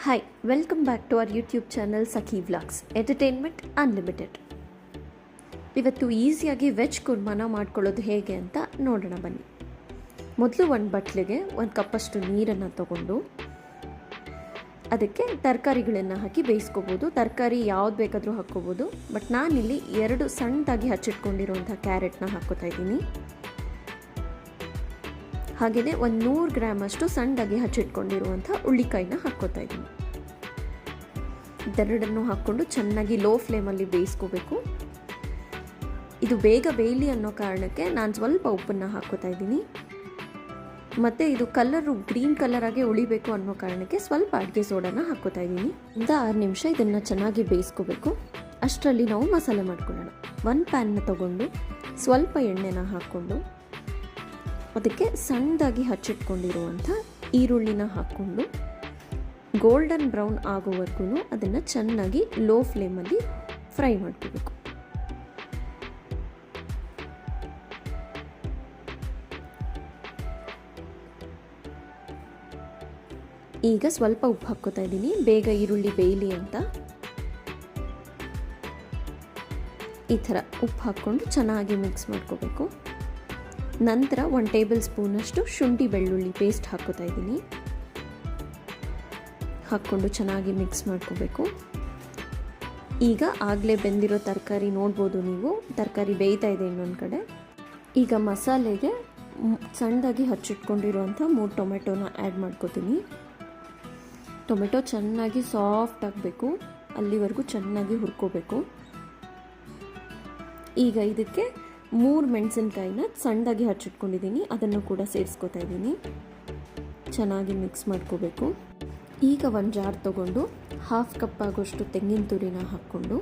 Hi, welcome back to our YouTube channel Sakhi Vlogs, Entertainment Unlimited. ಇವತ್ತು ಈಸಿಯಾಗಿ veg ಕುರ್ಮಾನ ಮಾಡ್ಕೊಳ್ಳೋದು ಹೇಗೆ ಅಂತ ನೋಡೋಣ ಬನ್ನಿ. ಮೊದಲು ಒಂದು ಬಟ್ಲಿಗೆ ಒಂದು ಕಪ್ಪಷ್ಟು ನೀರನ್ನು ತಗೊಂಡು ಅದಕ್ಕೆ ತರಕಾರಿಗಳನ್ನು ಹಾಕಿ ಬೇಯಿಸ್ಕೋಬೋದು. ತರಕಾರಿ ಯಾವ್ದು ಬೇಕಾದರೂ ಹಾಕ್ಕೋಬೋದು. ಬಟ್ ನಾನಿಲ್ಲಿ 2 ಸಣ್ಣದಾಗಿ ಹಚ್ಚಿಟ್ಕೊಂಡಿರುವಂಥ ಕ್ಯಾರೆಟ್ನ ಹಾಕ್ಕೋತಾ ಇದ್ದೀನಿ. ಹಾಗೆಯೇ ಒಂದು 100 ಗ್ರಾಮ್ ಅಷ್ಟು ಸಣ್ಣದಾಗಿ ಹಚ್ಚಿಟ್ಕೊಂಡಿರುವಂಥ ಉಳ್ಳಿಕಾಯಿನ ಹಾಕ್ಕೋತಾ ಇದ್ದೀನಿ. ಇದೆರಡನ್ನು ಹಾಕ್ಕೊಂಡು ಚೆನ್ನಾಗಿ ಲೋ ಫ್ಲೇಮಲ್ಲಿ ಬೇಯಿಸ್ಕೋಬೇಕು. ಇದು ಬೇಗ ಬೇಯಲಿ ಅನ್ನೋ ಕಾರಣಕ್ಕೆ ನಾನು ಸ್ವಲ್ಪ ಉಪ್ಪನ್ನು ಹಾಕ್ಕೋತಾ ಇದ್ದೀನಿ. ಮತ್ತು ಇದು ಕಲರು ಗ್ರೀನ್ ಕಲರಾಗೆ ಉಳಿಬೇಕು ಅನ್ನೋ ಕಾರಣಕ್ಕೆ ಸ್ವಲ್ಪ ಅಡುಗೆ ಸೋಡಾನ ಹಾಕ್ಕೋತಾ ಇದ್ದೀನಿ. 6 ನಿಮಿಷ ಇದನ್ನು ಚೆನ್ನಾಗಿ ಬೇಯಿಸ್ಕೋಬೇಕು. ಅಷ್ಟರಲ್ಲಿ ನಾವು ಮಸಾಲೆ ಮಾಡ್ಕೊಳ್ಳೋಣ. ಒಂದು ಪ್ಯಾನ್ನ ತೊಗೊಂಡು ಸ್ವಲ್ಪ ಎಣ್ಣೆನ ಹಾಕ್ಕೊಂಡು ಅದಕ್ಕೆ ಸಣ್ಣದಾಗಿ ಹಚ್ಚಿಟ್ಕೊಂಡಿರುವಂಥ ಈರುಳ್ಳಿನ ಹಾಕ್ಕೊಂಡು ಗೋಲ್ಡನ್ ಬ್ರೌನ್ ಆಗೋವರೆಗೂ ಅದನ್ನು ಚೆನ್ನಾಗಿ ಲೋ ಫ್ಲೇಮಲ್ಲಿ ಫ್ರೈ ಮಾಡ್ಕೋಬೇಕು. ಈಗ ಸ್ವಲ್ಪ ಉಪ್ಪು ಹಾಕ್ಕೋತಾ ಇದ್ದೀನಿ, ಬೇಗ ಈರುಳ್ಳಿ ಬೇಯಲಿ ಅಂತ. ಈ ಥರ ಉಪ್ಪು ಹಾಕ್ಕೊಂಡು ಚೆನ್ನಾಗಿ ಮಿಕ್ಸ್ ಮಾಡ್ಕೋಬೇಕು. ನಂತರ 1 ಟೇಬಲ್ ಸ್ಪೂನಷ್ಟು ಶುಂಠಿ ಬೆಳ್ಳುಳ್ಳಿ ಪೇಸ್ಟ್ ಹಾಕ್ಕೋತಾ ಇದ್ದೀನಿ. ಹಾಕ್ಕೊಂಡು ಚೆನ್ನಾಗಿ ಮಿಕ್ಸ್ ಮಾಡ್ಕೋಬೇಕು. ಈಗ ಆಗಲೇ ಬೆಂದಿರೋ ತರಕಾರಿ ನೋಡ್ಬೋದು ನೀವು, ತರಕಾರಿ ಬೇಯ್ತಾ ಇದೆ ಇನ್ನೊಂದು ಕಡೆ. ಈಗ ಮಸಾಲೆಗೆ ಸಣ್ಣದಾಗಿ ಹಚ್ಚಿಟ್ಕೊಂಡಿರುವಂಥ 3 ಟೊಮೆಟೊನ ಆ್ಯಡ್ ಮಾಡ್ಕೋತೀನಿ. ಟೊಮೆಟೊ ಚೆನ್ನಾಗಿ ಸಾಫ್ಟ್ ಆಗಬೇಕು, ಅಲ್ಲಿವರೆಗೂ ಚೆನ್ನಾಗಿ ಹುರ್ಕೋಬೇಕು. ಈಗ ಇದಕ್ಕೆ 3 ಮೆಣಸಿನ್ಕಾಯಿನ ಸಣ್ಣದಾಗಿ ಹಚ್ಚಿಟ್ಕೊಂಡಿದ್ದೀನಿ, ಅದನ್ನು ಕೂಡ ಸೇರಿಸ್ಕೋತಾ ಇದ್ದೀನಿ. ಚೆನ್ನಾಗಿ ಮಿಕ್ಸ್ ಮಾಡ್ಕೋಬೇಕು. ಈಗ ಒಂದು ಜಾರ್ ತೊಗೊಂಡು 1/2 ಕಪ್ ಆಗೋಷ್ಟು ತೆಂಗಿನ ತುರಿನ ಹಾಕ್ಕೊಂಡು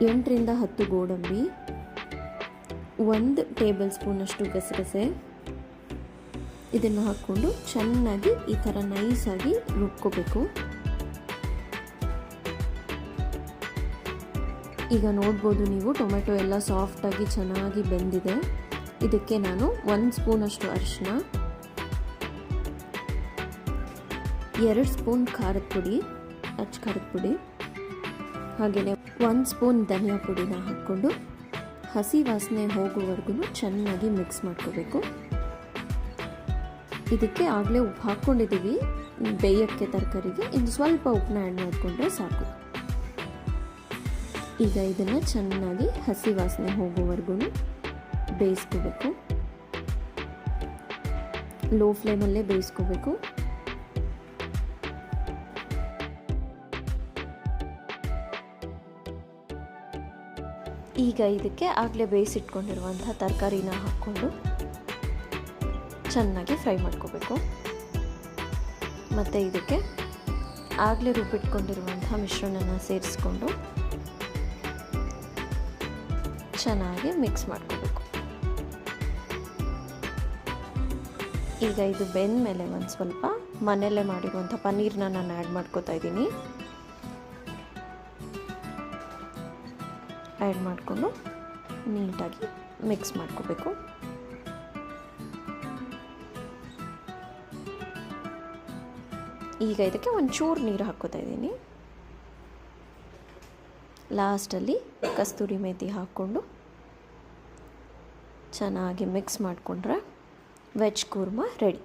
8 ರಿಂದ 10 ಗೋಡಂಬಿ, 1 ಟೇಬಲ್ ಸ್ಪೂನಷ್ಟು ಗಸಗಸೆ ಇದನ್ನು ಹಾಕ್ಕೊಂಡು ಚೆನ್ನಾಗಿ ಈ ಥರ ನೈಸಾಗಿ ರುಬ್ಕೋಬೇಕು. ಈಗ ನೋಡ್ಬೋದು ನೀವು, ಟೊಮೆಟೊ ಎಲ್ಲ ಸಾಫ್ಟಾಗಿ ಚೆನ್ನಾಗಿ ಬೆಂದಿದೆ. ಇದಕ್ಕೆ ನಾನು 1 ಸ್ಪೂನಷ್ಟು ಅರಿಶಿನ, 2 ಸ್ಪೂನ್ ಖಾರದ ಪುಡಿ, ಖಾರದ ಪುಡಿ, ಹಾಗೆಯೇ 1 ಸ್ಪೂನ್ ಧನಿಯಾ ಪುಡಿನ ಹಾಕ್ಕೊಂಡು ಹಸಿ ವಾಸನೆ ಹೋಗುವವರೆಗೂ ಚೆನ್ನಾಗಿ ಮಿಕ್ಸ್ ಮಾಡ್ಕೋಬೇಕು. ಇದಕ್ಕೆ ಆಗಲೇ ಉಪ್ಪು ಹಾಕ್ಕೊಂಡಿದ್ದೀವಿ ಬೇಯೋಕ್ಕೆ ತರಕಾರಿಗೆ, ಇನ್ನು ಸ್ವಲ್ಪ ಉಪ್ಪನ್ನ ಆ್ಯಡ್ ಮಾಡಿಕೊಂಡ್ರೆ ಸಾಕು. ಈಗ ಇದನ್ನು ಚೆನ್ನಾಗಿ ಹಸಿ ವಾಸನೆ ಹೋಗೋವರೆಗೂ ಬೇಯಿಸ್ಕೋಬೇಕು. ಲೋ ಫ್ಲೇಮಲ್ಲೇ ಬೇಯಿಸ್ಕೋಬೇಕು. ಈಗ ಇದಕ್ಕೆ ಆಗಲೇ ಬೇಯಿಸಿಟ್ಕೊಂಡಿರುವಂಥ ತರಕಾರಿನ ಹಾಕ್ಕೊಂಡು ಚೆನ್ನಾಗಿ ಫ್ರೈ ಮಾಡ್ಕೋಬೇಕು. ಮತ್ತು ಇದಕ್ಕೆ ಆಗಲೇ ರುಬ್ಬಿಟ್ಕೊಂಡಿರುವಂಥ ಮಿಶ್ರಣನ ಸೇರಿಸ್ಕೊಂಡು ಚೆನ್ನಾಗಿ ಮಿಕ್ಸ್ ಮಾಡ್ಕೋಬೇಕು. ಈಗ ಇದು ಬೆಂದ ಮೇಲೆ ಒಂದು ಸ್ವಲ್ಪ ಮನೆಯಲ್ಲೇ ಮಾಡಿರುವಂಥ ಪನ್ನೀರನ್ನ ನಾನು ಆ್ಯಡ್ ಮಾಡ್ಕೋತಾ ಇದ್ದೀನಿ. ಆ್ಯಡ್ ಮಾಡಿಕೊಂಡು ನೀಟಾಗಿ ಮಿಕ್ಸ್ ಮಾಡ್ಕೋಬೇಕು. ಈಗ ಇದಕ್ಕೆ ಒಂಚೂರು ನೀರು ಹಾಕ್ಕೋತಾ ಇದ್ದೀನಿ. ಲಾಸ್ಟಲ್ಲಿ ಕಸ್ತೂರಿ ಮೇಥಿ ಹಾಕ್ಕೊಂಡು ಚೆನ್ನಾಗಿ ಮಿಕ್ಸ್ ಮಾಡಿಕೊಂಡ್ರೆ ವೆಜ್ ಕುರ್ಮಾ ರೆಡಿ.